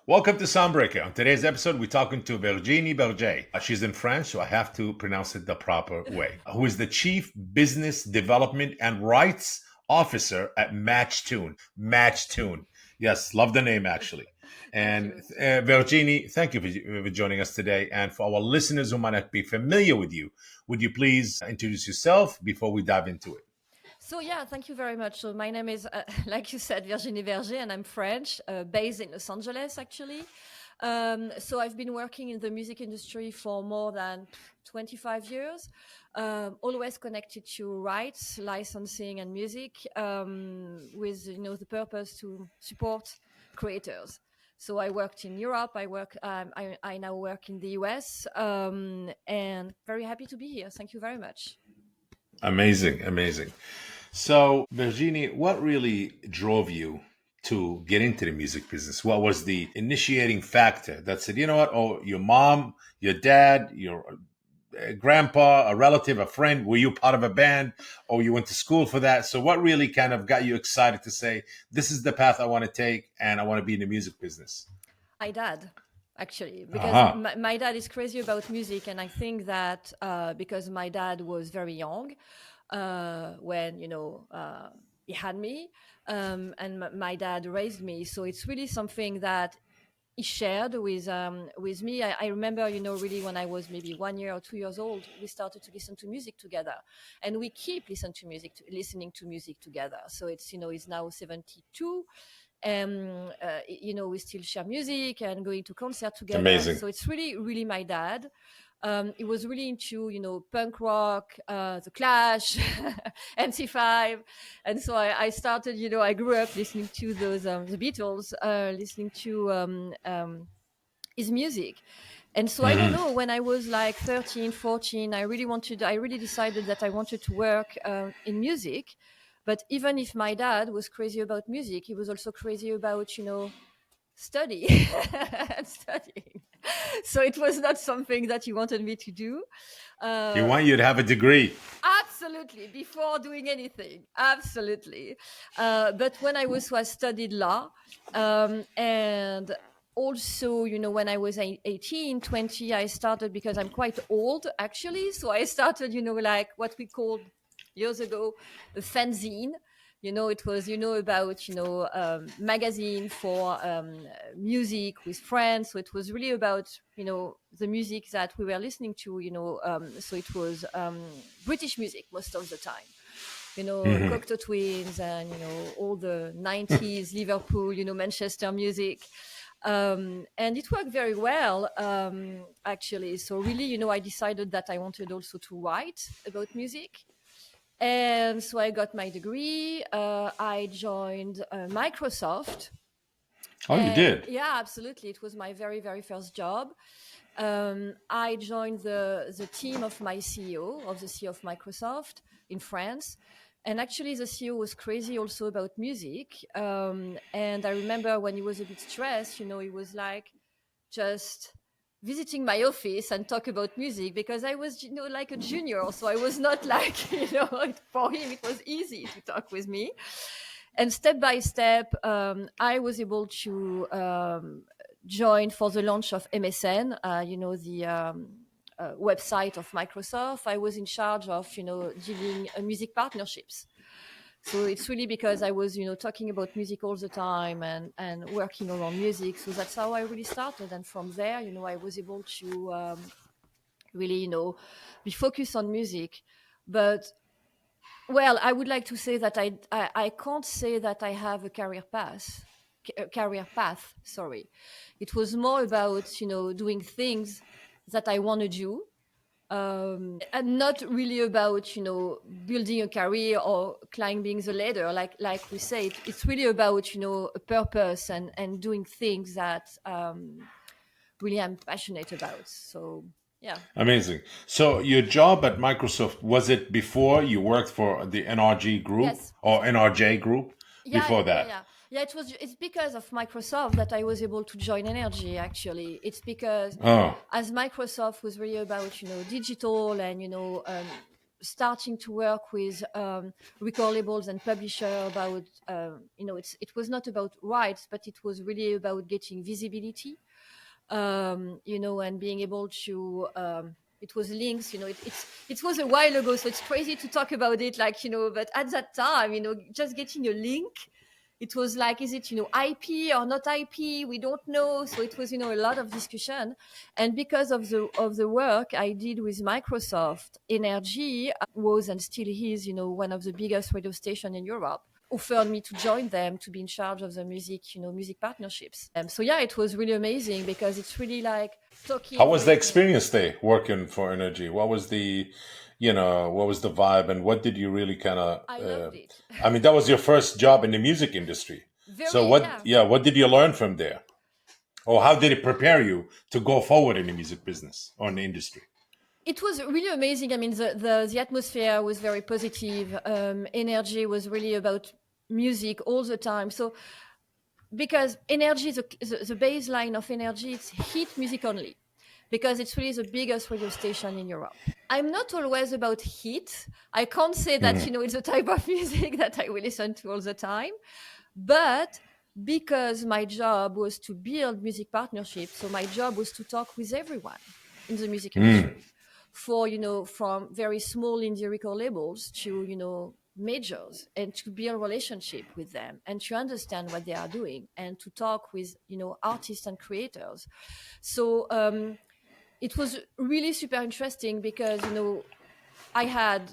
Welcome to Soundbreaker. On today's episode, we're talking to Virginie Berger. She's in French, so I have to pronounce it the proper way. Who is the Chief Business Development and Rights Officer at Matchtune. Matchtune. Yes, love the name actually. Thank And you. Virginie, thank you for joining us today. And for our listeners who might not be familiar with you, would you please introduce yourself before we dive into it? So yeah, thank you very much. So my name is, like you said, Virginie Berger, and I'm French, based in Los Angeles, actually. So I've been working in the music industry for more than 25 years, always connected to rights, licensing, and music, with the purpose to support creators. So I worked in Europe. I now work in the US, and very happy to be here. Thank you very much. Amazing, amazing. So, Virginie, what really drove you to get into the music business? What was the initiating factor that said, you know what? Oh, your mom, your dad, your grandpa, a relative, a friend, were you part of a band or you went to school for that? So, what really kind of got you excited to say, this is the path I want to take and I want to be in the music business? My dad, actually, because Uh-huh. my dad is crazy about music, and I think that because my dad was very young when he had me, and my dad raised me, so it's really something that he shared with me. I remember, really when I was maybe 1 year or 2 years old, we started to listen to music together, and we keep listening to music together. So he's now 72, and we still share music and going to concert It's together. amazing. So it's really, really my dad. He was really into punk rock, the Clash, MC5, and so I started. I grew up listening to those the Beatles, listening to his music. And so I don't Hmm. know, when I was like 13, 14, I really decided that I wanted to work in music. But even if my dad was crazy about music, he was also crazy about, study and studying. So it was not something that he wanted me to do. He Uh, want you to have a degree. Absolutely, before doing anything, absolutely. But when so I studied law, and also, when I was 18, 20, I started, because I'm quite old actually. So I started, like what we called years ago a fanzine. It was, about, magazine for music with friends. So it was really about, the music that we were listening to, so it was British music most of the time. Hmm. Cocteau Twins, and all the 90s Liverpool, Manchester music. And it worked very well, actually. So really, I decided that I wanted also to write about music. And so I got my degree. I joined Microsoft. Oh, you And did? yeah, absolutely. It was my very, very first job. I joined the team of my CEO, of the CEO of Microsoft in France. And actually, the CEO was crazy also about music. And I remember when he was a bit stressed, he was like just visiting my office and talk about music, because I was, like a junior. So I was not like, for him, it was easy to talk with me. And step by step, I was able to join for the launch of MSN, the website of Microsoft. I was in charge of, dealing music partnerships. So it's really because I was, talking about music all the time, and working around music. So that's how I really started. And from there, I was able to really, be focused on music. But well, I would like to say that I can't say that I have a career path. Sorry, it was more about, doing things that I want to do, and not really about, building a career or climbing the ladder. Like we say, it's really about, a purpose, and doing things that really I'm passionate about. So yeah. Amazing. So your job at Microsoft, was it before you worked for the NRG group Yes. or NRJ group Yeah, before yeah, yeah, that? yeah. Yeah, it's because of Microsoft that I was able to join Energy, actually. It's because Oh. as Microsoft was really about, digital, and, starting to work with record labels and publisher about, it was not about rights, but it was really about getting visibility, and being able to, it was links, it was a while ago, so it's crazy to talk about it, but at that time, just getting a link, it was like, is it, IP or not IP? We don't know. So it was, a lot of discussion. And because of the work I did with Microsoft, Energy was and still is, one of the biggest radio stations in Europe, offered me to join them to be in charge of the music partnerships. So yeah, it was really amazing because it's really like talking. How was the experience there working for Energy? What was the vibe, and what did you really kind of? I loved it. I mean, that was your first job in the music industry. What did you learn from there? Or how did it prepare you to go forward in the music business or in the industry? It was really amazing. I mean, the atmosphere was very positive. Energy was really about music all the time. So, because Energy, the baseline of Energy, it's hit music only, because it's really the biggest radio station in Europe. I'm not always about hit. I can't say that, it's a type of music that I will listen to all the time. But because my job was to build music partnerships, so my job was to talk with everyone in the music industry. For, from very small indie record labels to, majors, and to build relationship with them and to understand what they are doing and to talk with, artists and creators. So it was really super interesting because, I had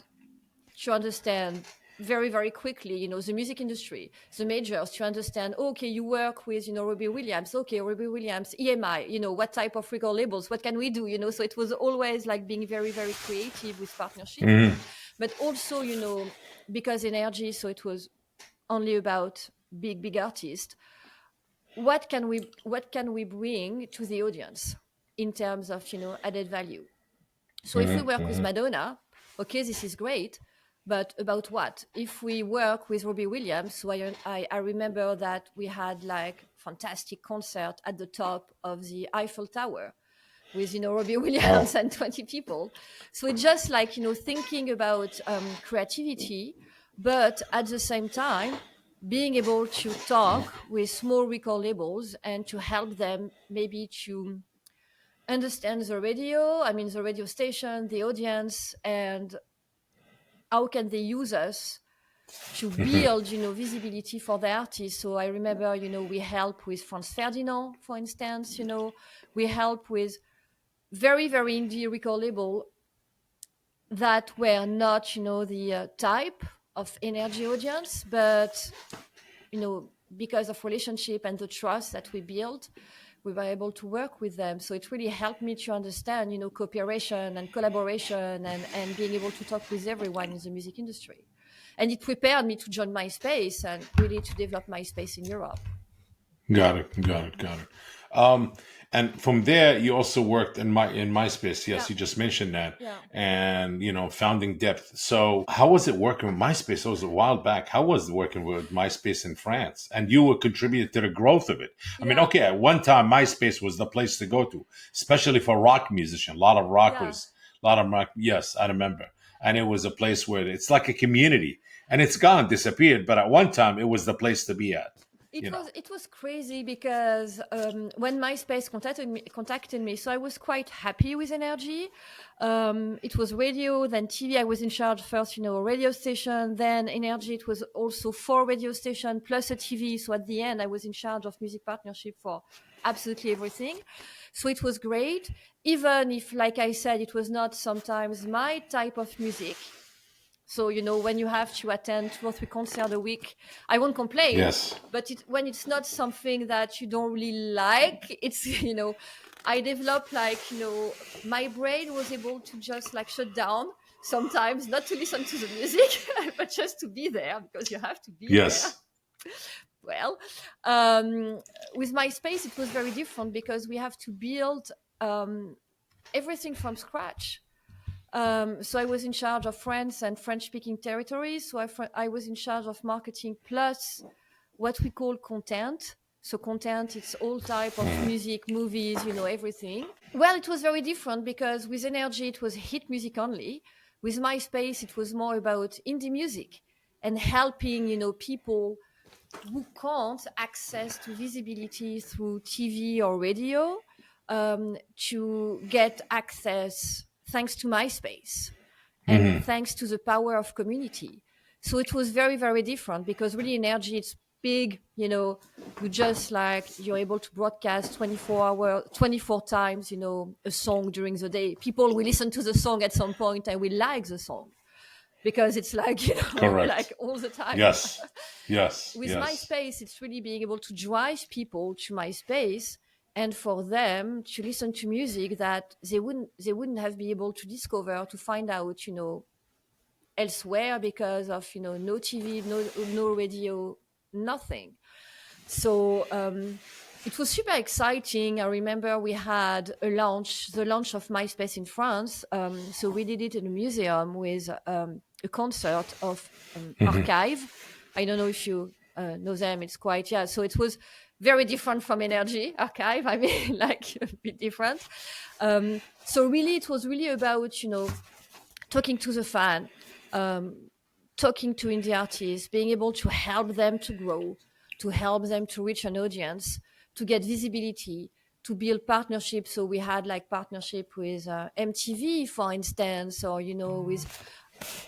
to understand very, very quickly, the music industry, the majors, to understand, okay, you work with, Robbie Williams. Okay, Robbie Williams, EMI, what type of record labels, what can we do, So it was always like being very, very creative with partnership. But also, because Energy, so it was only about big artists. What can we bring to the audience in terms of, added value? So if we work with Madonna, okay, this is great. But about what? If we work with Robbie Williams, so I remember that we had like fantastic concert at the top of the Eiffel Tower with, Robbie Williams and 20 people. So it's just like, thinking about creativity, but at the same time, being able to talk with small record labels and to help them maybe to understand the radio station, the audience, and how can they use us to build, visibility for the artists. So I remember, we help with Franz Ferdinand, for instance, we help with very, very indie record label that were not, the type of Energy audience, but, because of relationship and the trust that we built, we were able to work with them. So it really helped me to understand, cooperation and collaboration and being able to talk with everyone in the music industry. And it prepared me to join MySpace and really to develop MySpace in Europe. Got it. And from there, you also worked in MySpace. Yes, Yeah. you just mentioned that. Yeah. And, founding Depth. So how was it working with MySpace? That was a while back. How was it working with MySpace in France? And you were contributed to the growth of it. I mean, okay, at one time, MySpace was the place to go to, especially for rock musicians. A lot of rockers, yes, I remember. And it was a place where it's like a community. And it's gone, disappeared. But at one time, it was the place to be at. It was crazy because when MySpace contacted me, so I was quite happy with Energy. It was radio, then TV. I was in charge first, radio station, then Energy. It was also 4 radio station plus a TV. So at the end, I was in charge of music partnership for absolutely everything. So it was great, even if, like I said, it was not sometimes my type of music. So, when you have to attend 2 or 3 concerts a week, I won't complain. Yes. But when it's not something that you don't really like, it's, I developed my brain was able to just shut down sometimes, not to listen to the music, but just to be there because you have to be there. Well, with MySpace, it was very different because we have to build everything from scratch. So I was in charge of France and French-speaking territories. So I was in charge of marketing plus what we call content. So content, it's all type of music, movies, everything. Well, it was very different because with Energy, it was hit music only. With MySpace, it was more about indie music and helping, people who can't access to visibility through TV or radio, to get access thanks to MySpace and thanks to the power of community. So it was very, very different, because really energy, it's big, you just like, you're able to broadcast 24 times, a song during the day. People will listen to the song at some point and will like the song, because it's like, Correct. like all the time. Yes. Yes. With Yes. MySpace, it's really being able to drive people to MySpace, and for them to listen to music that they wouldn't have been able to discover, to find out, elsewhere, because of, no TV, no radio, nothing. So it was super exciting. I remember we had the launch of MySpace in France. So we did it in a museum with a concert of Archive. I don't know if you know them. It's quite, yeah. So it was very different from Energy Archive. I mean, like a bit different. So really, it was really about, talking to the fan, talking to indie artists, being able to help them to grow, to help them to reach an audience, to get visibility, to build partnerships. So we had like partnership with MTV, for instance, or with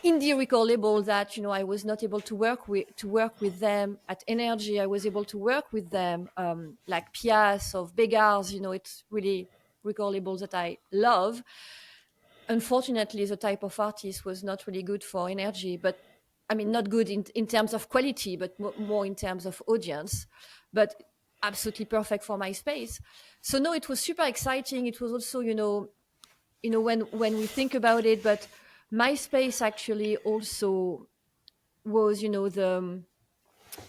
indie record label that I was not able to work with them at Energy. I was able to work with them, like Pias of Begars. It's really record labels that I love. Unfortunately, the type of artist was not really good for Energy, but I mean, not good in terms of quality, but more in terms of audience, but absolutely perfect for MySpace. So no, it was super exciting. It was also, when we think about it, but MySpace actually also was,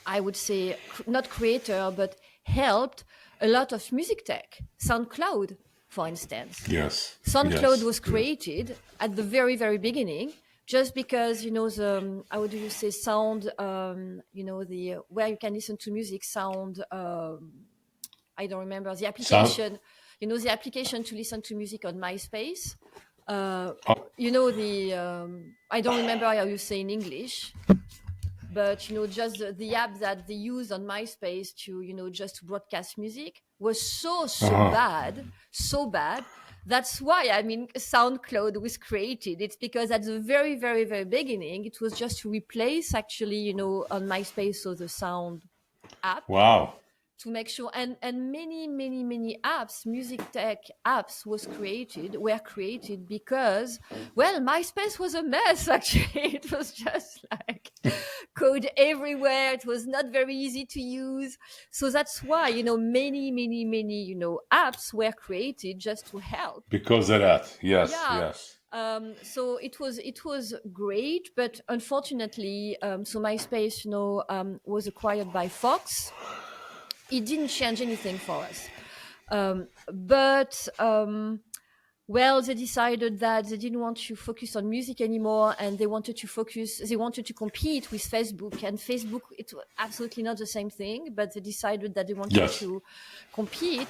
I would say, not creator, but helped a lot of music tech. SoundCloud, for instance. Yes. SoundCloud Yes. was created at the very, very beginning, just because, the, how do you say, sound, the, where you can listen to music, sound, I don't remember, the application, the application to listen to music on MySpace. I don't remember how you say in English, but just the app that they use on MySpace to just to broadcast music was so bad. That's why, I mean, SoundCloud was created. It's because at the very, very, very beginning, it was just to replace actually, on MySpace, so the sound app, Wow. to make sure, and many apps, music tech apps were created because, well, MySpace was a mess. Actually, it was just like code everywhere. It was not very easy to use. So that's why, many apps were created just to help. Because of that. Yes. Yeah. Yes. So it was great, but unfortunately, so MySpace, was acquired by Fox. It didn't change anything for us. But they decided that they didn't want to focus on music anymore, and they wanted to compete with Facebook. And Facebook, it was absolutely not the same thing, but they decided that they wanted to compete.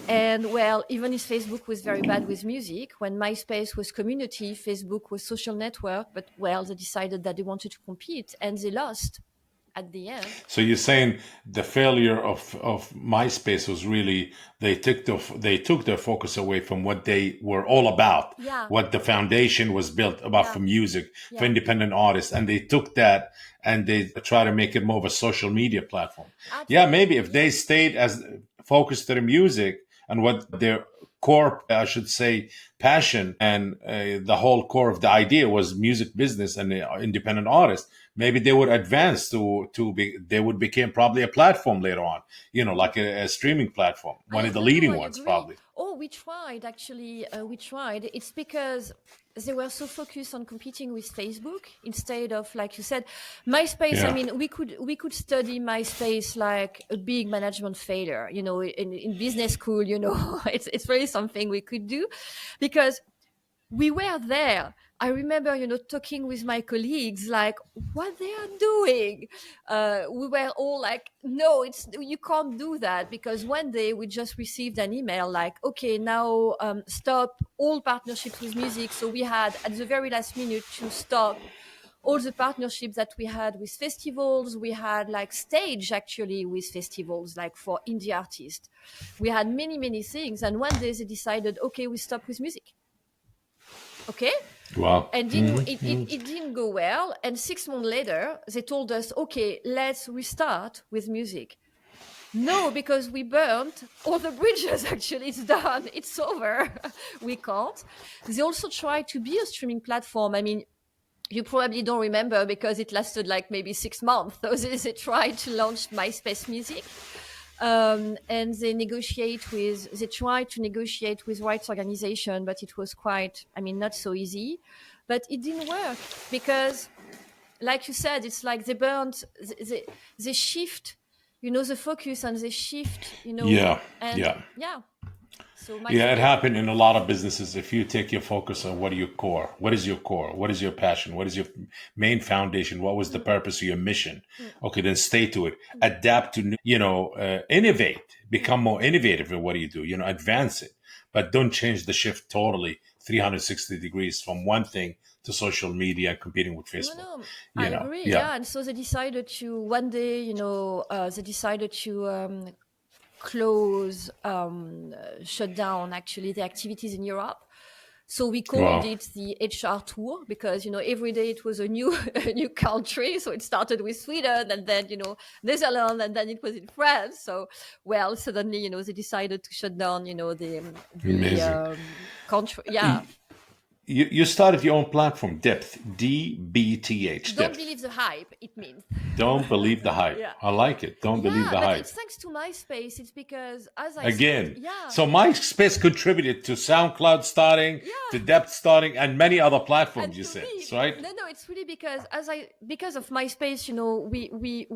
And even if Facebook was very bad with music, when MySpace was community, Facebook was social network, but they decided that they wanted to compete, and they lost at the end. So you're saying the failure of MySpace was really they took their focus away from what they were all about, what the foundation was built about for music, for independent artists, and they took that and they try to make it more of a social media platform. Absolutely. Yeah, maybe if they stayed as focused to the music and what their core, I should say, passion and the whole core of the idea was music business and the independent artists, maybe they would advance they would become probably a platform later on, like a streaming platform, one of the leading ones, probably. Oh, we tried, actually. We tried. It's because they were so focused on competing with Facebook instead of, like you said, MySpace. Yeah. I mean, we could study MySpace like a big management failure, in business school, it's really something we could do, because we were there. I remember, talking with my colleagues, like what they are doing. We were all like, no, you can't do that, because one day we just received an email like, okay, now stop all partnerships with music. So we had at the very last minute to stop all the partnerships that we had with festivals. We had like stage actually with festivals, like for indie artists. We had many, many things. And one day they decided, okay, we stop with music. Okay. Wow. And it didn't go well. And 6 months later, they told us, okay, let's restart with music. No, because we burnt all the bridges. Actually, it's done. It's over. We can't. They also tried to be a streaming platform. I mean, you probably don't remember because it lasted like maybe 6 months. So they tried to launch MySpace Music. And they tried to negotiate with rights organization, but it was quite, not so easy. But it didn't work because, like you said, it's like they shift, the focus, and they shift, Yeah. and Yeah. So Yeah, it MySpace. happened in a lot of businesses. If you take your focus on what are your core, what is your core, what is your passion, what is your main foundation, what was the purpose of your mission? Okay, then stay to it. Adapt to, innovate, become more innovative in what do you do, advance it. But don't change the shift totally 360 degrees from one thing to social media and competing with No, Facebook. no, I agree. Yeah. Yeah, and so they decided to one day, they decided to close, shut down actually the activities in Europe. So we called Wow. it the HR tour because every day it was a new a new country. So it started with Sweden, and then Netherlands, and then it was in France. So suddenly they decided to shut down the Amazing. country. Yeah. You started your own platform, Depth, DBTH, Don't Depth. believe the hype, it means. Don't believe the hype. Yeah. I like it. Don't believe Yeah, the but hype. it's thanks to MySpace. It's because, as I said, Again. yeah, So MySpace contributed to SoundCloud starting, to yeah. Depth starting, and many other platforms, And you to said, me, right? no, it's really because because of MySpace,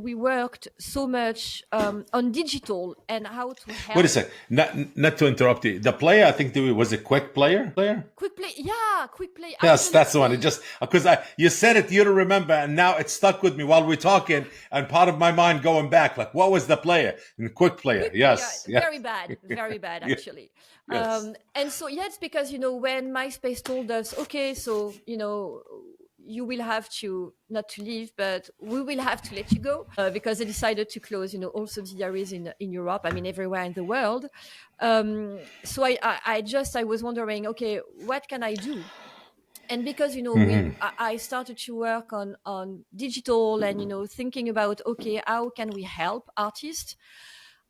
we worked so much on digital and how to Wait a help. sec. Not to interrupt you. The player, I think, was a quick player. Quick play, yeah, quick play, Yes, that's the one. It absolutely. just because you said it, you don't remember, and now it stuck with me while we're talking, and part of my mind going back, like, what was the player? And quick player. Quick play, Yes, yes, very bad yeah, actually. yes. And so yeah, it's because when MySpace told us, okay, so you will have to not to leave, but we will have to let you go because they decided to close, all subsidiaries in Europe. I mean, everywhere in the world. So I was wondering, okay, what can I do? And because I started to work on digital and thinking about, okay, how can we help artists?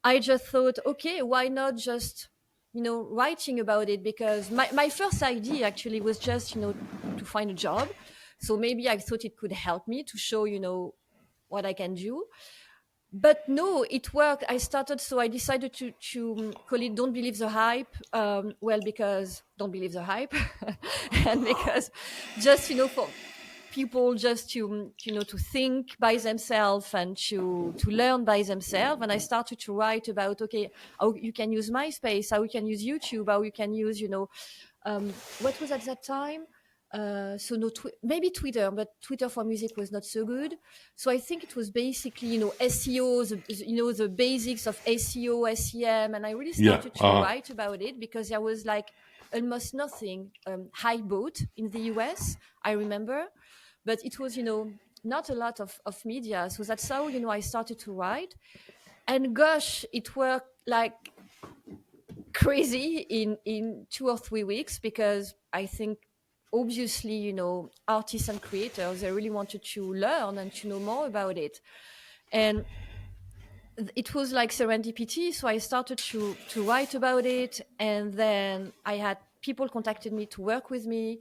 I just thought, okay, why not just writing about it? Because my first idea actually was just to find a job. So maybe I thought it could help me to show what I can do. But no, it worked. I decided to call it "Don't Believe the Hype." Because don't believe the hype, and because just for people just to to think by themselves and to learn by themselves. And I started to write about, okay, how you can use MySpace, how you can use YouTube, how you can use what was at that time. So no, maybe Twitter, but Twitter for music was not so good. So I think it was basically SEO, the basics of SEO, SEM, and I really Yeah. started to write about it because there was like almost nothing high bought in the US. I remember, but it was not a lot of media. So that's how I started to write, and gosh, it worked like crazy in 2 or 3 weeks because I think obviously artists and creators, they really wanted to learn and to know more about it. And it was like serendipity. So I started to write about it, and then I had people contacted me to work with me,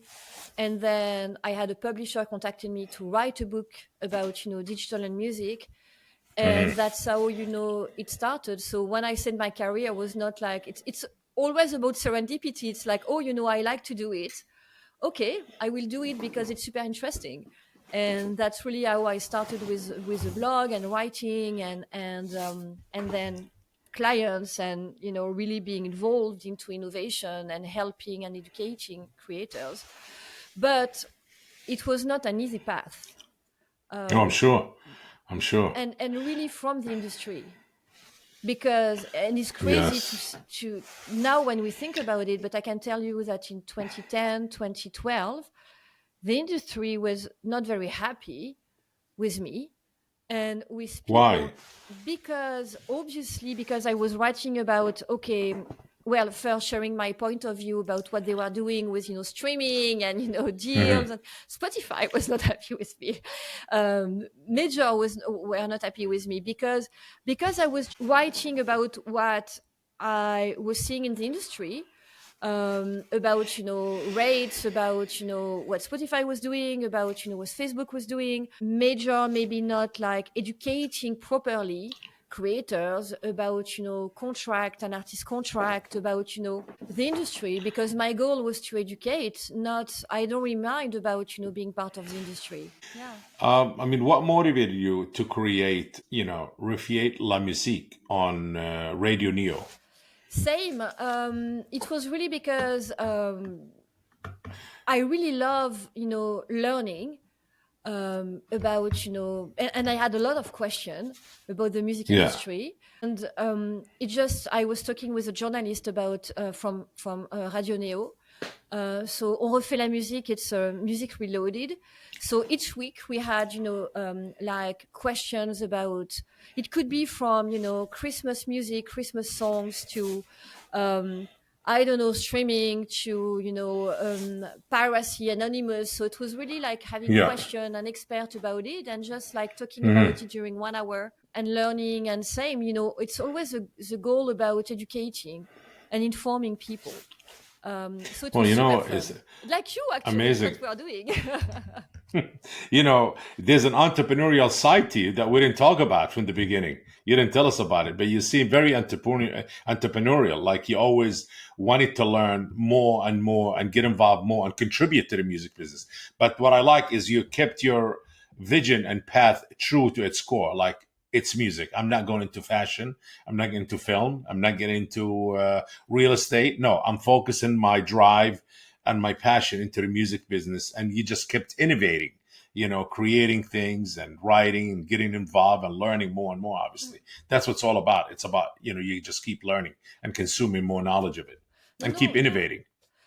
and then I had a publisher contacting me to write a book about digital and music. And that's how it started. So when I said my career was not like it's always about serendipity. It's like, oh, I like to do it. Okay, I will do it because it's super interesting. And that's really how I started with the blog and writing and then clients and really being involved into innovation and helping and educating creators. But it was not an easy path. Oh, I'm sure. I'm sure. And really from the industry, because, and it's crazy Yes. to now when we think about it, but I can tell you that in 2010, 2012, the industry was not very happy with me and with Why? people, because obviously, because I was writing about, okay, well, first sharing my point of view about what they were doing with, streaming and, deals. Hmm. And Spotify was not happy with me. Major were not happy with me because I was writing about what I was seeing in the industry, about rates, about what Spotify was doing, about what Facebook was doing. Major maybe not like educating properly creators about contract and artist contract, about the industry, because my goal was to educate, not, I don't remind about being part of the industry. Yeah. I mean, what motivated you to create, Refiate La Musique on Radio Neo? Same. It was really because I really love learning about and I had a lot of questions about the music Yeah. industry. And it just, I was talking with a journalist about from Radio Neo. So On refait la musique, it's music reloaded. So each week we had like questions about, it could be from Christmas music, Christmas songs, to I don't know, streaming, to piracy, anonymous. So it was really like having Yeah. question and expert about it, and just like talking Hmm. about it during 1 hour and learning. And same, it's always the goal about educating and informing people. So it Well, was super it's fun, like you actually, amazing. what we are doing. There's an entrepreneurial side to you that we didn't talk about from the beginning. You didn't tell us about it, but you seem very entrepreneurial. Like you always wanted to learn more and more and get involved more and contribute to the music business. But what I like is you kept your vision and path true to its core. Like it's music. I'm not going into fashion. I'm not getting into film. I'm not getting into real estate. No, I'm focusing my drive and my passion into the music business. And you just kept innovating, creating things and writing and getting involved and learning more and more. Obviously, that's what it's all about. It's about, you just keep learning and consuming more knowledge of it No, and no, keep yeah. innovating.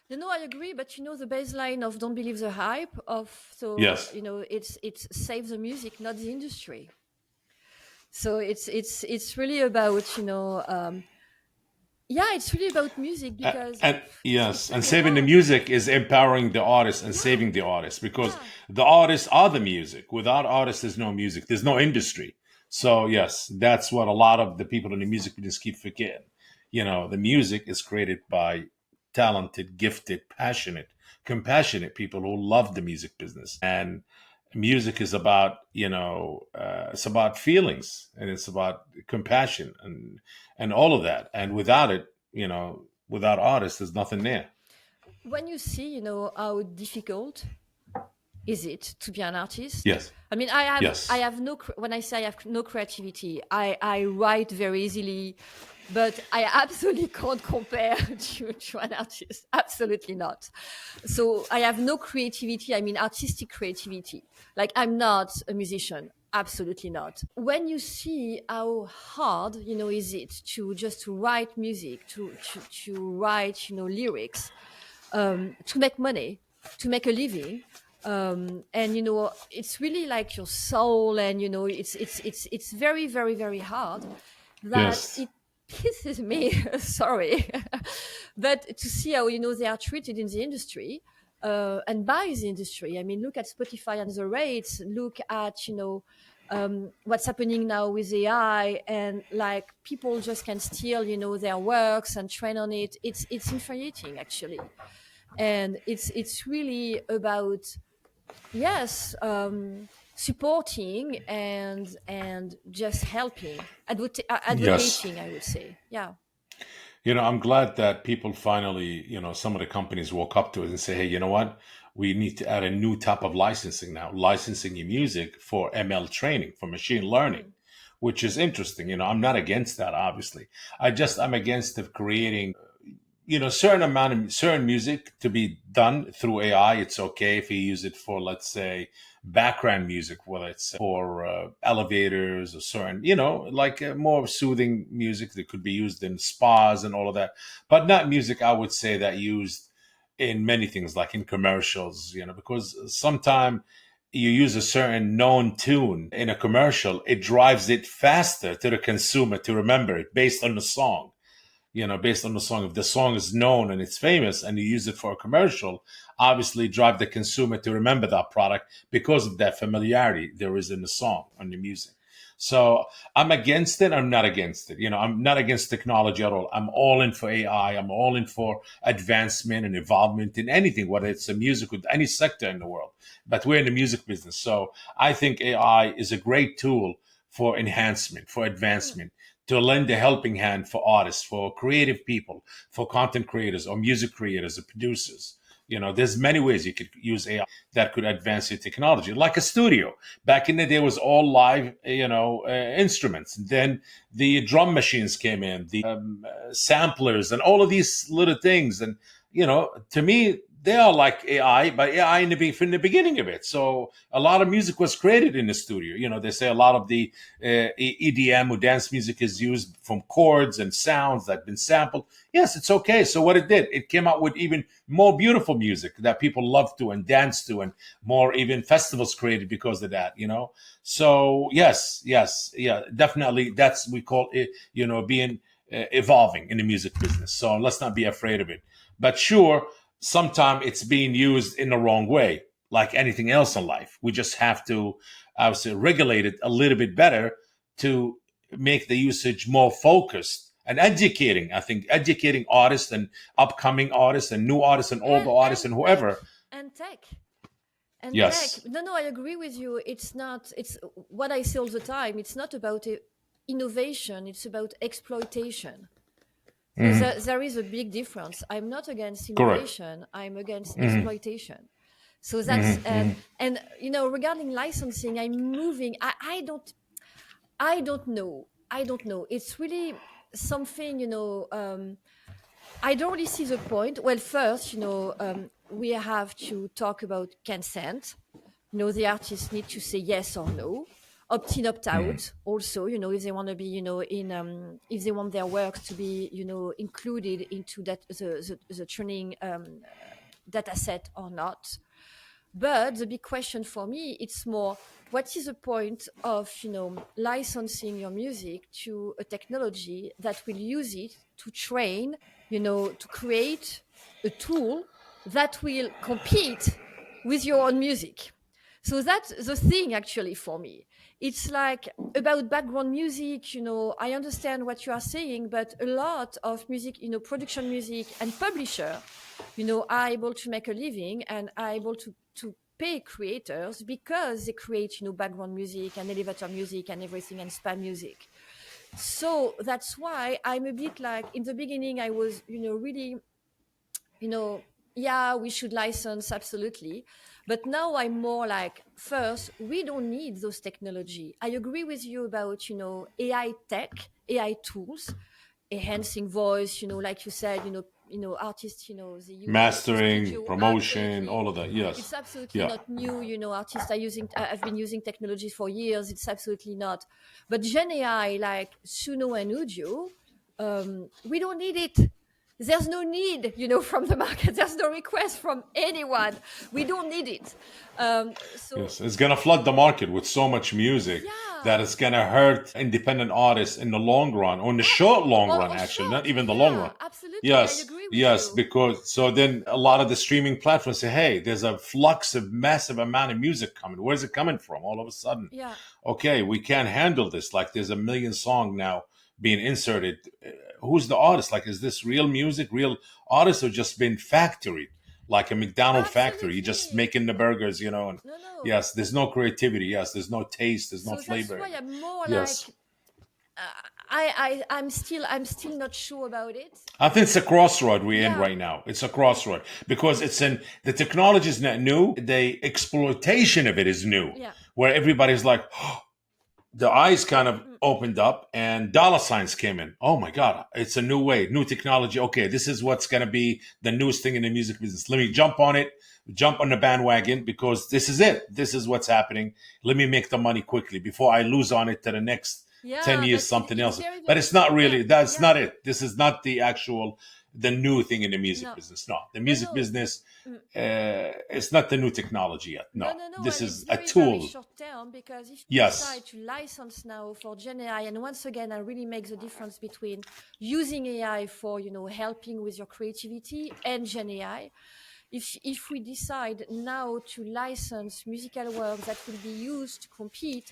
No, I agree, but the baseline of don't believe the hype of, so Yes. it's save the music, not the industry. So it's really about yeah, it's really about music, because And it's yes, and really saving the hard. music is empowering the artist and Yeah, saving the artist because yeah. the artists are the music. Without artists, there's no music. There's no industry. So yes, that's what a lot of the people in the music business keep forgetting. The music is created by talented, gifted, passionate, compassionate people who love the music business. And music is about, it's about feelings and it's about compassion and all of that. And without it, without artists, there's nothing there. When you see how difficult is it to be an artist? Yes. I mean, I have Yes. no when I say I have no creativity, I write very easily, but I absolutely can't compare to an artist. Absolutely not. So I have no creativity. I mean, artistic creativity. Like, I'm not a musician. Absolutely not. When you see how hard is it to write music, to write lyrics, to make money, to make a living, and it's really like your soul, and it's very, very, very hard, that Yes. it pisses me sorry, but to see how they are treated in the industry, and by the industry. I mean, look at Spotify and the rates, look at what's happening now with AI, and like people just can steal their works and train on it. It's infuriating, actually. And it's really about, yes, supporting and just helping, Yes. advocating, I would say. Yeah. I'm glad that people finally, some of the companies woke up to it and say, hey, you know what? We need to add a new type of licensing now, licensing your music for ML training, for machine learning, Mm. which is interesting. I'm not against that, obviously. I'm against of creating certain music to be done through AI. It's okay if you use it for, let's say, background music, whether it's for elevators or certain, like more soothing music that could be used in spas and all of that, but not music, I would say, that used in many things, like in commercials, because sometimes you use a certain known tune in a commercial, it drives it faster to the consumer to remember it based on the song. Based on the song. If the song is known and it's famous and you use it for a commercial, obviously drive the consumer to remember that product because of that familiarity there is in the song and the music. So I'm against it. I'm not against it. I'm not against technology at all. I'm all in for AI. I'm all in for advancement and involvement in anything, whether it's a music with any sector in the world. But we're in the music business. So I think AI is a great tool for enhancement, for advancement, to lend a helping hand for artists, for creative people, for content creators or music creators or producers. There's many ways you could use AI that could advance your technology, like a studio. Back in the day, it was all live, instruments. Then the drum machines came in, the samplers, and all of these little things. And to me, they are like AI, but AI from the beginning of it. So a lot of music was created in the studio. They say a lot of the EDM or dance music is used from chords and sounds that have been sampled. Yes, it's okay. So what it did, it came out with even more beautiful music that people love to and dance to, and more even festivals created because of that. So yes, yeah, definitely. That's, we call it, being evolving in the music business. So let's not be afraid of it. But sure, sometimes it's being used in the wrong way, like anything else in life. We just have to, I would say, regulate it a little bit better to make the usage more focused and educating. I think educating artists and upcoming artists and new artists and older artists and whoever. And tech. And Yes. tech. No, I agree with you. It's what I say all the time. It's not about innovation, it's about exploitation. There is a big difference. I'm not against Correct. innovation. I'm against exploitation. So that's and regarding licensing, I'm moving. I don't know. I don't know. It's really something. I don't really see the point. Well, first, we have to talk about consent. The artists need to say yes or no. Opt in, opt out. Also, if they want to be, if they want their work to be, included into that the training data set or not. But the big question for me, it's more, what is the point of, licensing your music to a technology that will use it to train, to create a tool that will compete with your own music? So that's the thing, actually, for me. It's like about background music, I understand what you are saying, but a lot of music, production music and publisher, are able to make a living and are able to pay creators because they create, background music and elevator music and everything and spa music. So that's why I'm a bit like, in the beginning, I was, really, yeah, we should license, absolutely. But now I'm more like, first, we don't need those technology. I agree with you about, AI tech, AI tools, enhancing voice, like you said, artists, they use Mastering, studio, promotion, absolutely. all of that. Yes. It's absolutely Yeah. not new. Artists have been using technology for years. It's absolutely not. But Gen AI, like Suno and Udio, we don't need it. There's no need, from the market. There's no request from anyone. We don't need it. So Yes, it's going to flood the market with so much music that it's going to hurt independent artists in the long run, or in the long run, actually, not even the long run. Absolutely, Yes, I agree with yes, you. because so then a lot of the streaming platforms say, hey, there's a flux of massive amount of music coming. Where's it coming from all of a sudden? Yeah. Okay, we can't handle this. Like there's a million song now being inserted. Who's the artist? Like, is this real music, real artists, or just been factory? Like a McDonald's factory, you just making the burgers, and No. yes, there's no creativity. Yes, there's no taste. There's no So flavor. that's why I'm more Yes, like, I'm still not sure about it. I think it's a crossroad we're in right now. It's a crossroad because the technology is not new. The exploitation of it is new, Yeah. where everybody's like, oh, the eyes kind of Mm. opened up and dollar signs came in. Oh my God, it's a new way, new technology. Okay, this is what's going to be the newest thing in the music business. Let me jump on it, jump on the bandwagon because this is it. This is what's happening. Let me make the money quickly before I lose on it to the next 10 Yeah, years, but something it's else. very, But very, it's not yeah, really, that's yeah. not it. This is not the actual, the new thing in the music No, business. No, the no, music no. business, Mm. it's not the new technology yet. No, No, no, no, this and it's is a very, very tool. short term because if you Yes. decide to license now for Gen AI, and once again, I really make the difference between using AI for, helping with your creativity and Gen AI. If we decide now to license musical works that will be used to compete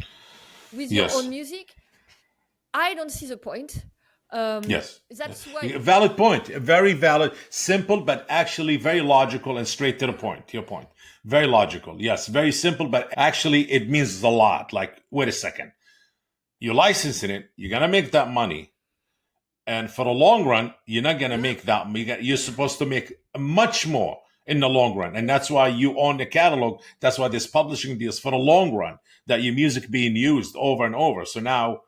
with your own Yes. music, I don't see the point. Yes. That's why, A valid point. A very valid, simple, but actually very logical and straight to the point. To your point. Very logical. Yes. Very simple, but actually it means a lot. Like, wait a second. You're licensing it. You're going to make that money. And for the long run, you're not going to yeah, make that. You're supposed to make much more in the long run. And that's why you own the catalog. That's why there's publishing deals for the long run that your music being used over and over. So now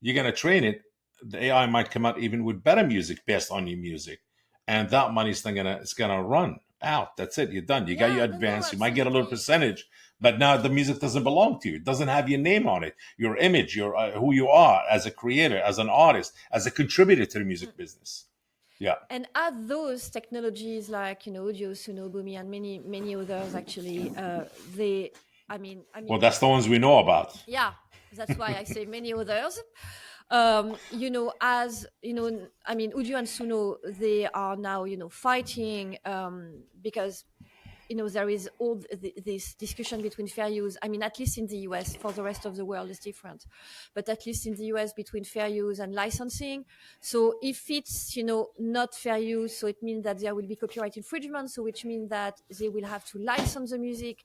you're going to train it. The AI might come out even with better music based on your music. And that money's then it's gonna run out. That's it. You're done. You got your yeah, no, no, advance. You might get a little absolutely. percentage, but now the music doesn't belong to you. It doesn't have your name on it, your image, your who you are as a creator, as an artist, as a contributor to the music business. Yeah. And add those technologies like audio, Sunobumi, and many many others. Actually, they. Well, that's the ones we know about. Yeah, that's why I say many others. As Udio and Suno, they are now fighting because there is all this discussion between fair use. I mean, at least in the US. For the rest of the world is different, but at least in the US, between fair use and licensing. So if it's not fair use, so it means that there will be copyright infringement, so which means that they will have to license the music.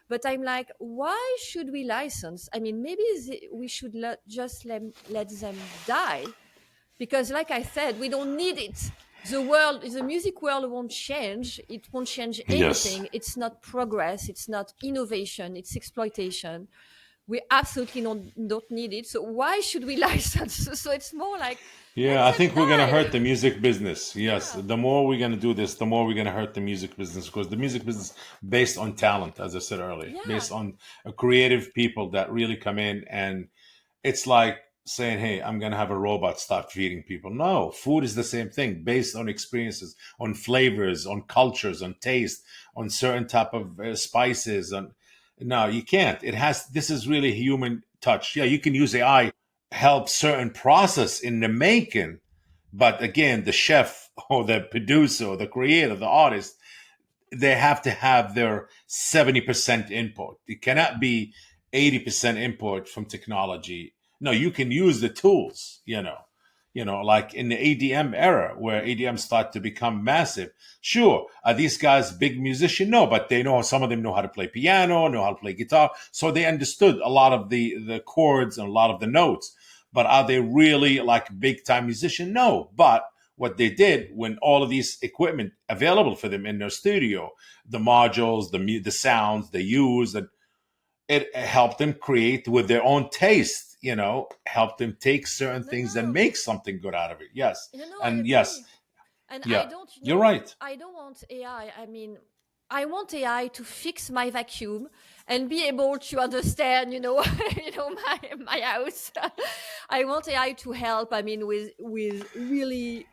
But I'm like, why should we license? I mean, maybe we should just let them die, because like I said, we don't need it. The music world won't change. It won't change Yes. anything. It's not progress. It's not innovation. It's exploitation. We absolutely don't need it. So why should we license? So it's more like, let Yeah, I them think we're gonna hurt die. the music business. Yes, Yeah, the more we're gonna do this, the more we're gonna hurt the music business because the music business based on talent, as I said earlier, yeah, based on creative people that really come in and it's like saying, "Hey, I'm gonna have a robot start feeding people." No, food is the same thing, based on experiences, on flavors, on cultures, on taste, on certain type of spices. And no, you can't. It has. This is really human touch. Yeah, you can use AI help certain process in the making, but again, the chef or the producer or the creator, the artist, they have to have their 70% input. It cannot be 80% input from technology. No, you can use the tools, like in the ADM era where ADM started to become massive. Sure, are these guys big musicians? No, but they know, some of them know how to play piano, know how to play guitar. So they understood a lot of the chords and a lot of the notes. But are they really like big time musician? No, but what they did when all of these equipment available for them in their studio, the modules, the sounds they use, and it helped them create with their own taste. Helped them take certain no, things and no, make something good out of it. Yes, I and yes, agree. And I yeah, don't, you're right. I don't want AI. I mean, I want AI to fix my vacuum and be able to understand, my house. I want AI to help. I mean, with really,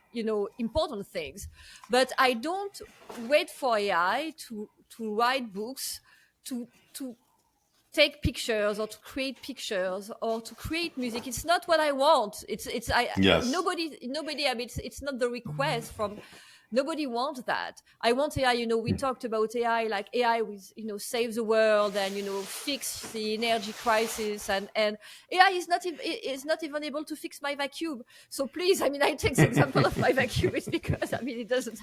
important things. But I don't wait for AI to write books, to take pictures or to create pictures or to create music. It's not what I want. It's I Yes, nobody. I mean, it's not the request from. Nobody wants that. I want AI. We talked about AI, like AI with save the world and fix the energy crisis, and AI is not even able to fix my vacuum. So please, I mean, I take the example of my vacuum is because I mean it doesn't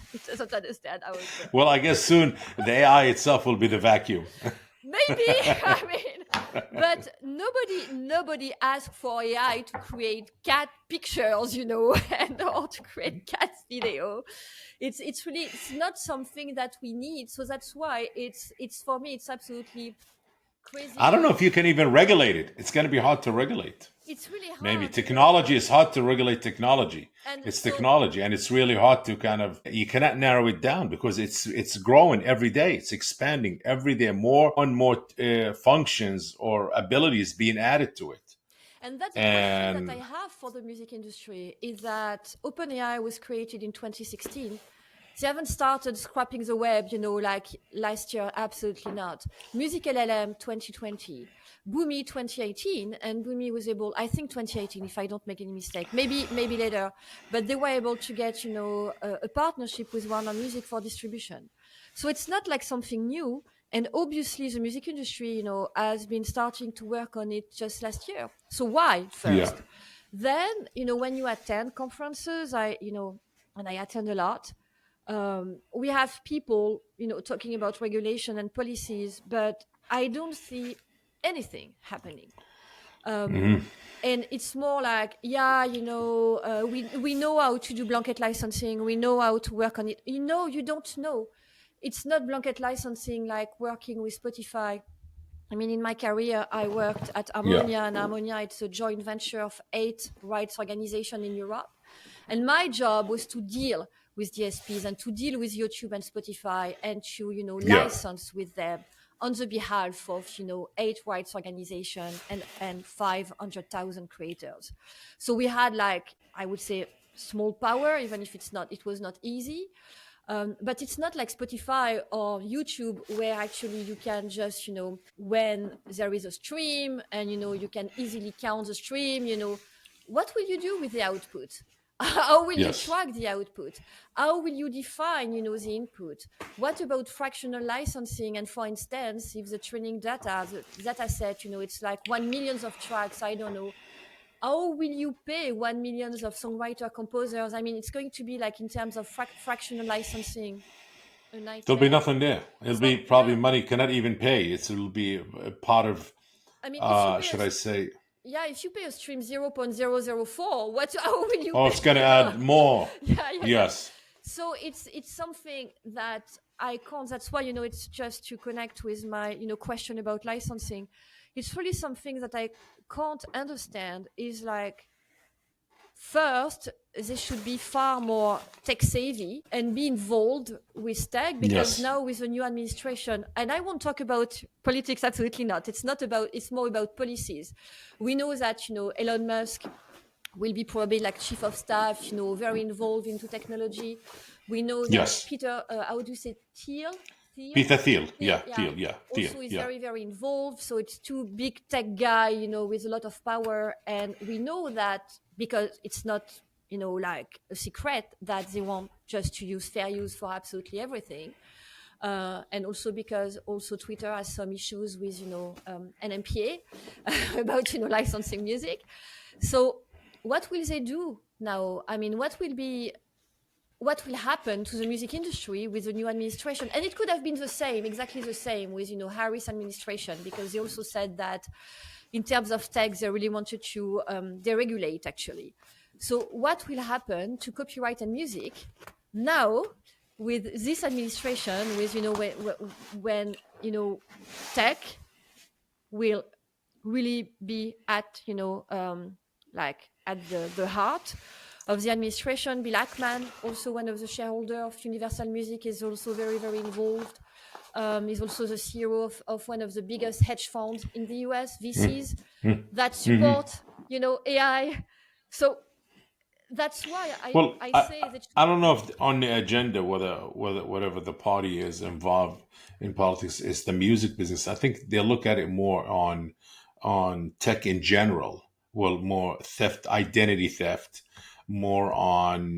understand how it works. well, I guess soon the AI itself will be the vacuum. Maybe. I mean, but nobody asked for AI to create cat pictures, and or to create cat video. It's really, it's not something that we need. So that's why it's for me it's absolutely I don't know crazy. if you can even regulate it. It's going to be hard to regulate. It's really Maybe hard, technology is hard to regulate technology. and It's so technology, and it's really hard to kind of, you cannot narrow it down because it's growing every day. It's expanding every day. More and more functions or abilities being added to it. and that's the question that I And have for the music industry is that OpenAI was created in 2016. They haven't started scrapping the web, like last year. Absolutely not. Music LLM 2020, Boomi 2018, and Boomi was able, I think 2018, if I don't make any mistake, maybe later, but they were able to get, a partnership with Warner Music for distribution. So it's not like something new. And obviously, the music industry, has been starting to work on it just last year. So why yeah, first? Then, when you attend conferences, and I attend a lot, we have people, talking about regulation and policies, but I don't see anything happening. Um, and it's more like, yeah, we know how to do blanket licensing. We know how to work on it. You don't know. It's not blanket licensing like working with Spotify. I mean, in my career, I worked at yeah, Harmonia, and Harmonia, it's a joint venture of 8 rights organizations in Europe. And my job was to deal with DSPs and to deal with YouTube and Spotify and to, yeah. license with them on the behalf of, 8 rights organizations and 500,000 creators. So we had, like, I would say, small power, even if it was not easy. But it's not like Spotify or YouTube where actually you can just, when there is a stream and, you can easily count the stream, what will you do with the output? How will you Yes. track the output? How will you define, the input? What about fractional licensing? And for instance, if the training data, the data set, it's like 1 million of tracks, I don't know, how will you pay 1 million of songwriter composers? I mean, it's going to be like in terms of fractional licensing, a There'll be nightmare. nothing there. It'll So be probably yeah, money cannot even pay. It'll be a part of, I mean, if you pay should I say, if you pay a stream 0.004, what, how will you oh, pay? it's going to add more. Yeah. Yes. So it's something that I can't. That's why, it's just to connect with my, question about licensing. It's really something that I can't understand. Is like, first, they should be far more tech savvy and be involved with tech, because Yes. now with the new administration, and I won't talk about politics, absolutely not. It's more about policies. We know that, Elon Musk will be probably like chief of staff, very involved into technology. We know that Yes. Peter, how do you say, Thiel, Peter Thiel. Thiel, Yeah. yeah, Thiel. Yeah. Thiel. also is Yeah. very, very involved. So it's two big tech guy, with a lot of power. And we know that because it's not, like a secret that they want just to use fair use for absolutely everything. And also because also Twitter has some issues with, NMPA about, licensing music. So what will they do now? I mean, what will happen to the music industry with the new administration? And it could have been exactly the same with, Harris administration, because they also said that in terms of tech, they really wanted to deregulate, actually. So what will happen to copyright and music now with this administration, with, when tech will really be at, like at the heart of the administration. Bill Ackman, also one of the shareholders of Universal Music, is also very, very involved. He's also the CEO of one of the biggest hedge funds in the US, VCs, that support, AI. So that's why Well, I say that. I don't know if on the agenda whether whatever the party is involved in politics is the music business. I think they look at it more on tech in general. Well, more theft, identity theft, more on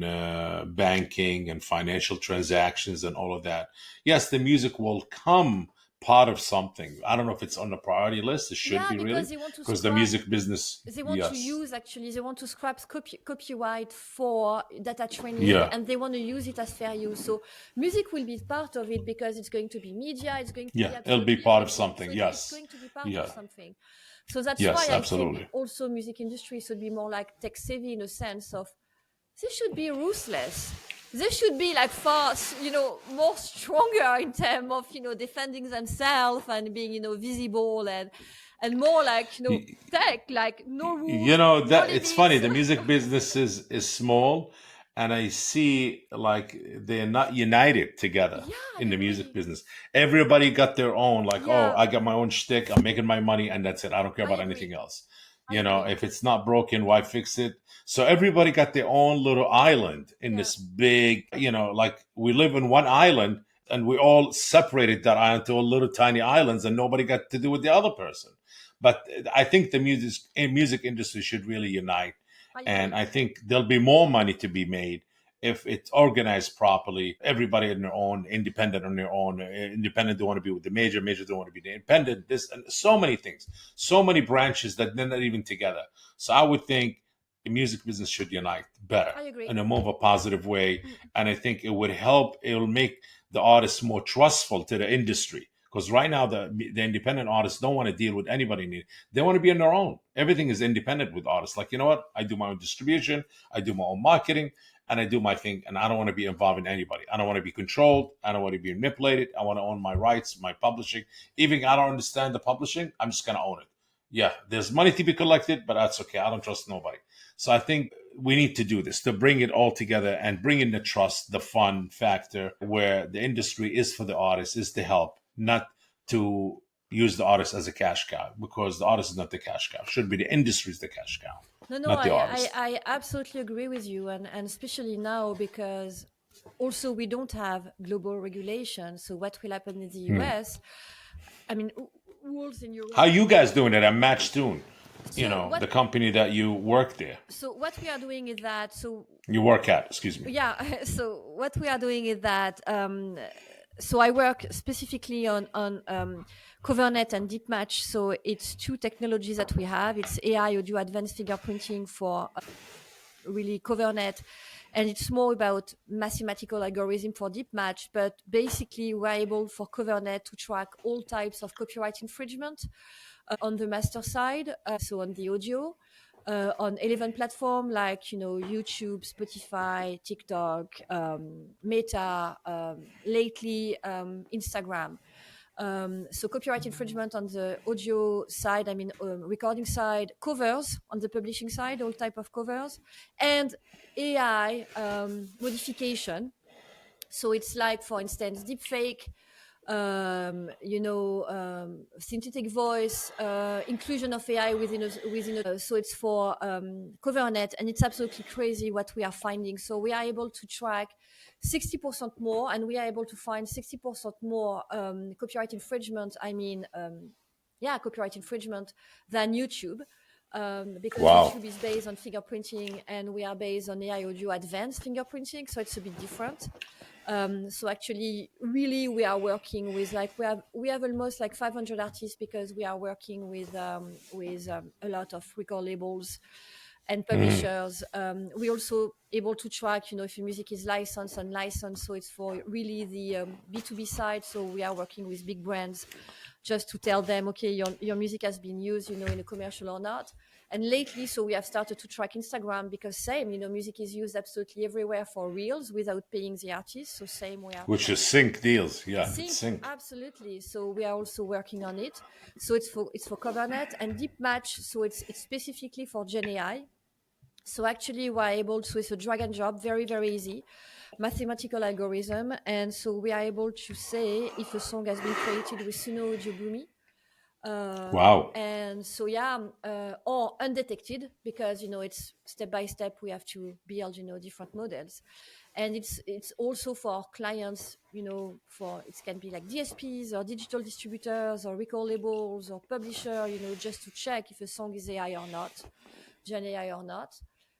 banking and financial transactions and all of that. Yes, the music will come part of something. I don't know if it's on the priority list. It should Yeah, be really because they want to because the scrap. music business. They want to Yes. use, actually, they want to scrap copyright for data training, Yeah. and they want to use it as fair use. So music will be part of it because it's going to be media, it's going to be Yeah. It'll be absolutely part of everything. something. So it's Yes. going to be part of Yeah. something. So that's why Yes, I think absolutely. also music industry should be more like tech savvy, in a sense of they should be ruthless. they should be like far, more stronger in terms of, defending themselves and being, visible and more like, tech, like no You rules, know no that it's funny. limits. The music business is small, and I see like they're not united together Yeah, I in the music agree. business. Everybody got their own. Like, oh, Yeah, I got my own shtick. I'm making my money, and that's it. I don't care I about agree. anything else. I You know, agree. if it's not broken, why fix it? So everybody got their own little island in Yeah, this big. You know, like we live in one island, and we all separated that island to little tiny islands, and nobody got to do with the other person. But I think the music industry should really unite, I and agree. I think there'll be more money to be made if it's organized properly. Everybody on their own, independent on their own. Independent don't want to be with the major, major don't want to be the independent. This and so many things, so many branches that they're not even together. So I would think the music business should unite better I agree. in a more of a positive way, Mm. and I think it would help. It will make the artists more trustful to the industry, because right now the independent artists don't want to deal with anybody. They want to be on their own. Everything is independent with artists. Like, you know what? I do my own distribution, I do my own marketing, and I do my thing. And I don't want to be involved in anybody. I don't want to be controlled. I don't want to be manipulated. I want to own my rights, my publishing. Even if I don't understand the publishing, I'm just gonna own it. Yeah, there's money to be collected, but that's okay. I don't trust nobody. So I think we need to do this to bring it all together and bring in the trust, the fun factor, where the industry is for the artist, is to help, not to use the artist as a cash cow, because the artist is not the cash cow. Should be the industry is the cash cow, No, no, not the I, artist. I absolutely agree with you, and especially now because also we don't have global regulation. So what will happen in the Hmm. US? I mean, rules in How Europe. you guys doing it at Matchtune? You So know, what? the company that you work there, So what we are doing is that. So you work at. Excuse me. yeah. So what we are doing is that. So I work specifically on CoverNet and DeepMatch. So it's two technologies that we have. It's AI audio advanced fingerprinting for really CoverNet, and it's more about mathematical algorithm for deep match. But basically, we're able for CoverNet to track all types of copyright infringement on the master side, so on the audio. On 11 platform like YouTube, Spotify, TikTok, Meta, lately Instagram. So copyright infringement on the audio side, I mean recording side, covers on the publishing side, all type of covers, and AI modification. So it's like, for instance, deepfake, synthetic voice, inclusion of AI within a. So it's for CoverNet, and it's absolutely crazy what we are finding. So we are able to track 60% more, and we are able to find 60% more copyright infringement. Copyright infringement than YouTube. Because Wow. YouTube is based on fingerprinting and we are based on AI audio advanced fingerprinting, so it's a bit different. So actually, really, we are working with we have almost like 500 artists because we are working with a lot of record labels and Mm. publishers. We also able to track, if your music is licensed, unlicensed. So it's for really the B2B side. So we are working with big brands just to tell them, okay, your music has been used, in a commercial or not. And lately, so we have started to track Instagram because same, music is used absolutely everywhere for reels without paying the artist. So same, we are Which is sync deals. Yeah, it's sync, sync. absolutely. So we are also working on it. So it's for CoverNet and Deep Match. So it's specifically for Gen AI. So actually, we're able to, it's a drag and drop, very, very easy mathematical algorithm. And so we are able to say if a song has been created with Suno Audio Boomi. Wow. And so, yeah, or undetected because, it's step by step, we have to build, different models. And it's also for clients, for it can be like DSPs or digital distributors or record labels or publisher, just to check if a song is AI or not, Gen AI or not.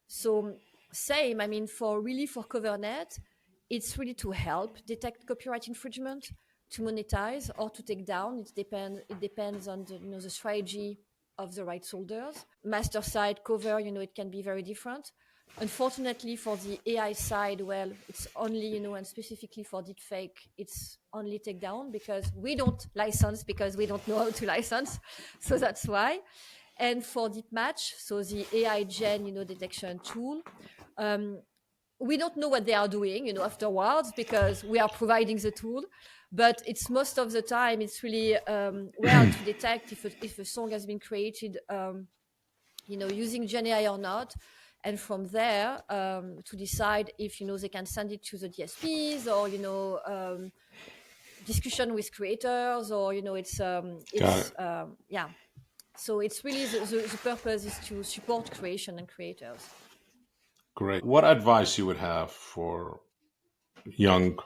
So same, I mean, for CoverNet, it's really to help detect copyright infringement, to monetize or to take down. It depends on the strategy of the rights holders. Master side cover, it can be very different. Unfortunately, for the AI side, well, it's only, and specifically for deepfake, it's only take down because we don't license, because we don't know how to license. So that's why. And for deep match, so the AI gen, detection tool, um, we don't know what they are doing, afterwards, because we are providing the tool. But it's most of the time, it's really well to detect if a song has been created, using Gen AI or not. And from there, to decide if, they can send it to the DSPs, or, discussion with creators, or, Got it. yeah. So it's really the purpose is to support creation and creators. Great. What advice you would have for young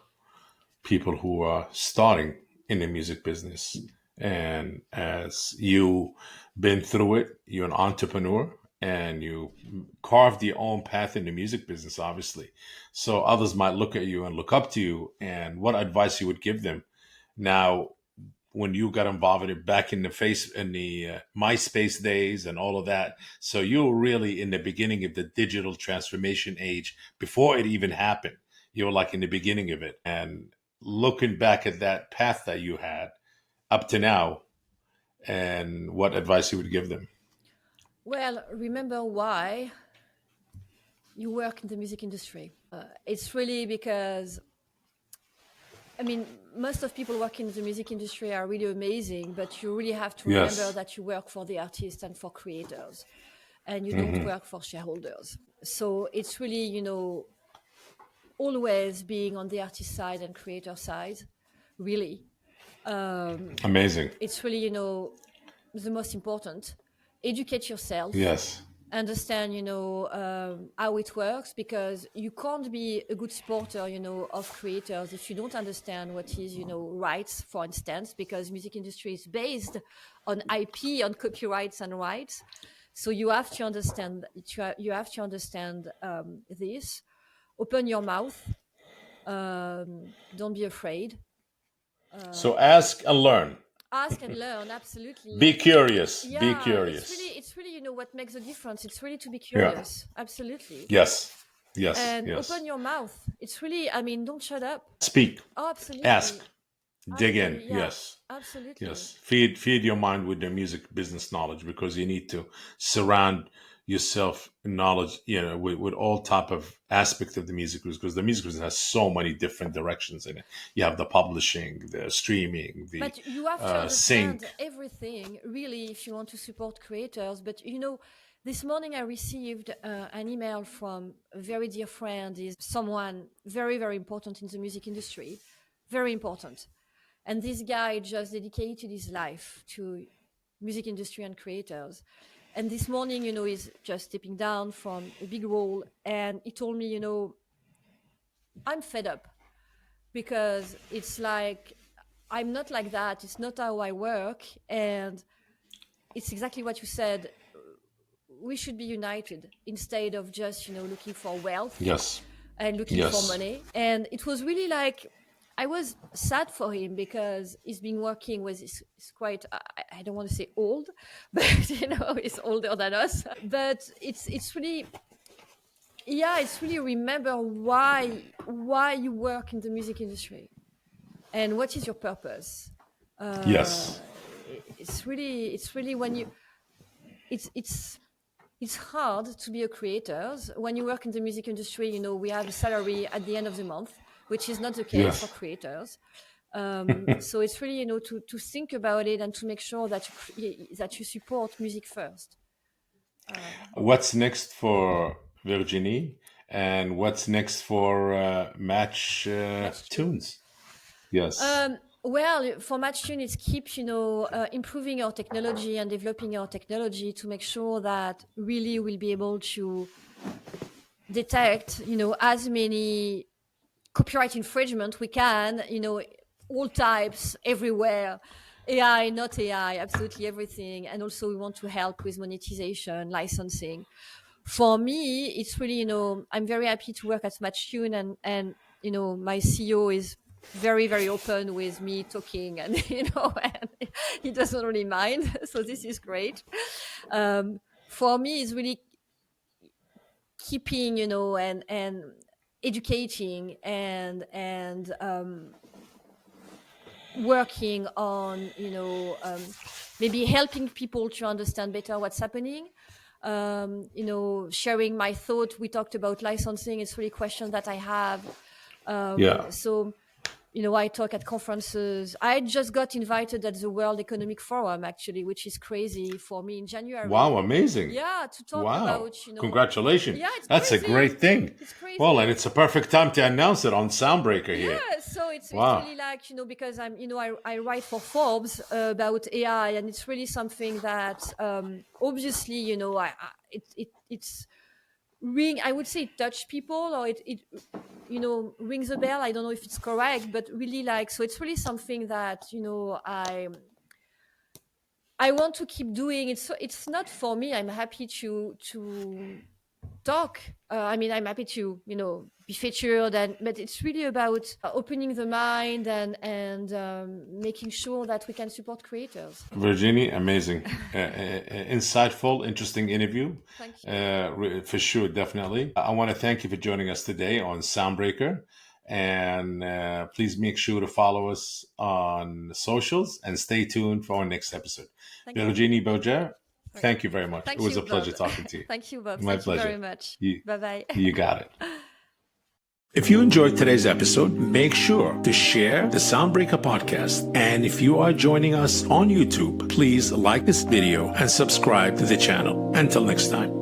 people who are starting in the music business? And as you been through it, you're an entrepreneur and you carved your own path in the music business, obviously. So others might look at you and look up to you, and what advice you would give them now when you got involved in it back in the MySpace days and all of that. So you were really in the beginning of the digital transformation age before it even happened. You were like in the beginning of it. And looking back at that path that you had up to now, and what advice you would give them. Well, remember why you work in the music industry. It's really because, I mean, most of people working in the music industry are really amazing, but you really have to remember Yes. that you work for the artists and for creators, and you don't work for shareholders. So it's really, always being on the artist side and creator side, really. Amazing. It's really, the most important. Educate yourself, Yes. understand, how it works, because you can't be a good supporter, of creators if you don't understand what is, rights, for instance, because music industry is based on IP, on copyrights and rights. So you have to understand, this. Open your mouth. Don't be afraid. So ask and learn. Ask and learn, absolutely. Be curious. Be Yeah, it's curious. really, what makes the difference. It's really to be Yeah. curious, absolutely. Yes. Yes. And Yes. open your mouth. It's really, I mean, don't shut up. Speak. Oh, absolutely. Ask. Dig in. Yeah, Yes. absolutely. Yes. Feed your mind with the music business knowledge, because you need to surround yourself in knowledge, with all type of aspect of the music business, because the music business has so many different directions in it. You have the publishing, the streaming, the But you have to understand sync. everything, really, if you want to support creators. But, this morning I received an email from a very dear friend, is someone very, very important in the music industry, very important. And this guy just dedicated his life to music industry and creators. And this morning, he's just stepping down from a big role. And he told me, I'm fed up, because it's like, I'm not like that. It's not how I work. And it's exactly what you said. We should be united instead of just, looking for wealth Yes. and looking for Yes. money. And it was really like, I was sad for him, because he's been working with, he's quite, I don't want to say old, but he's older than us. But it's really, yeah, it's really remember why you work in the music industry and what is your purpose. Yes. It's really when you, it's hard to be a creator when you work in the music industry. We have a salary at the end of the month, which is not the case for Yes. creators. So it's really, to think about it and to make sure that you support music first. What's next for Virginie, and what's next for Match Matchtune. Tunes? Yes. Well, for Matchtune, it's keep improving our technology and developing our technology to make sure that really we'll be able to detect as many copyright infringement we can, all types, everywhere. AI, not AI, absolutely everything. And also we want to help with monetization, licensing. For me, it's really, I'm very happy to work at Matchtune, and my CEO is very, very open with me talking, and and he doesn't really mind. So this is great. For me, it's really keeping, and educating and working on, maybe helping people to understand better what's happening. sharing my thought. We talked about licensing. It's really a question that I have. So, I talk at conferences. I just got invited at the World Economic Forum, actually, which is crazy for me in January. Wow, amazing. Yeah, to talk about, Congratulations. Yeah, it's That's crazy. A great thing. It's crazy. Well, and it's a perfect time to announce it on Soundbreaker here. Yeah, so it's really like, because I'm, I write for Forbes about AI, and it's really something that obviously, it's I would say it touched people, or it rings a bell. I don't know if it's correct, but really so it's really something that, I want to keep doing. It's not for me. I'm happy to talk. I'm happy to, be featured, but it's really about opening the mind and making sure that we can support creators. Virginie, amazing. Insightful, interesting interview. Thank you. For sure, definitely. I want to thank you for joining us today on Soundbreaker. And please make sure to follow us on socials and stay tuned for our next episode. Virginie Berger, thank you very much. It was a pleasure talking to you. Thank you, Bob. My Thank pleasure. You very much. Bye-bye. You got it. If you enjoyed today's episode, make sure to share the Soundbreaker podcast. And if you are joining us on YouTube, please like this video and subscribe to the channel. Until next time.